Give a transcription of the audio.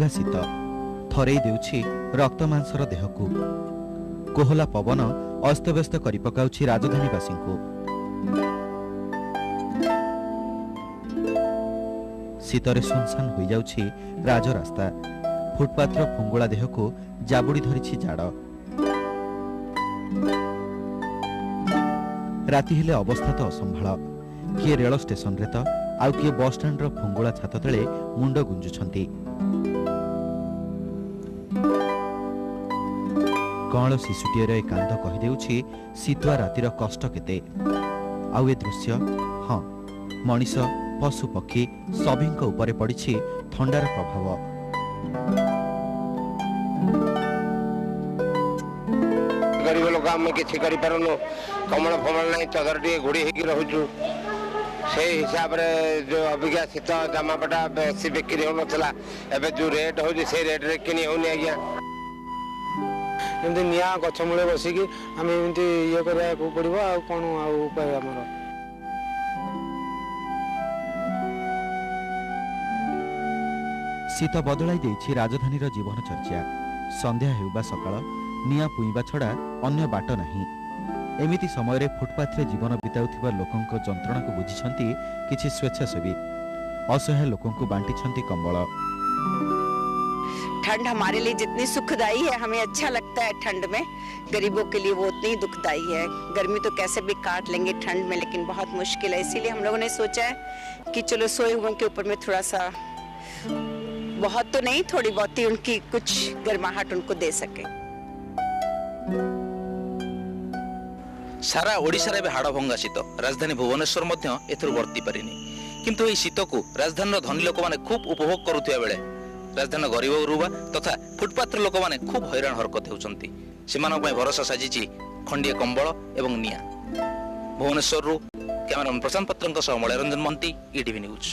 मधुआ शीत थरई देउछि रक्त मांसर देह को। कोहला पवन अस्तव्यस्त करि पकाउछि राजधानीवासी को। शीतरे सुनसान हो जाउछि राजरास्ता। फुटपाथर फुंगुला देह को जाबुड़ी धरिछि जाड़। राति हेले अवस्था तो असंभाଳ। किए रेल स्टेशन रे तो आउ किए बस स्टैंड फुंगुला छात तले मुंड गुंजुछंती। कौन शिशुटीर ए कांद कहीदेउछि शीतुआ रातिर कष्ट केते। आउ ए दृश्य हाँ मनीष पशु पक्षी सभी उपरे पड़िछि थंडार प्रभाव। गरीब लोक आम किसी करूँ कमल फमल ना चदर टे घोड़ी होचु से हिसाब रे जो अभिज्ञा शीत जामापटा बेसी बिक्री हो नाला एवं जो रेट हो रेट रे किनी होनी आज्ञा एमती निआ गछ मूले बसिकी आम एमती ये करने पड़ो आ कौन उपाय आमर शीत बदलाई देछि राजधानीर जीवन चर्चा। संध्या हेउबा सकाळ निआ पुईबा छड़ा अन्य बाट नाही। एमिति समय फुटपाथ रे जीवन बिताउथिबा लोकंक जंत्रणा को बुझिछंती किछि स्वेच्छासेवी। असहाय लोकंकु बांटिछंती कंबल। ठंड हमारे लिए जितनी सुखदाई है हमें अच्छा लगता है ठंड में, गरीबों के लिए वो उतनी दुखदाई है। गर्मी तो कैसे भी काट लेंगे ठंड में, लेकिन बहुत मुश्किल है। इसीलिए हम लोगों ने सोचा है कि चलो सोए हुए के ऊपर में थोड़ा सा, बहुत तो नहीं, थोड़ी बहुत ही उनकी कुछ गर्माहट उनको दे सके। सारा ओडिशा रे हाड़भंगा शीत। राजधानी भुवनेश्वर मध्य एथुर वर्ती पारिनी, किंतु एही शीत को राजधानी धनी लोक माने खूब उपभोग करुथिया बेले राजधानी गरीब गुरुबा तथा फुटपाथ लोक माने खूब हैरान हरकत होउचंती। सेमानक पय भरोसा साजिछि खंडिए कंबल एवं निया। भुवनेश्वर कैमरामैन प्रशांत पत्रंक सह मलयरंजन महंती, ईटीवी न्यूज।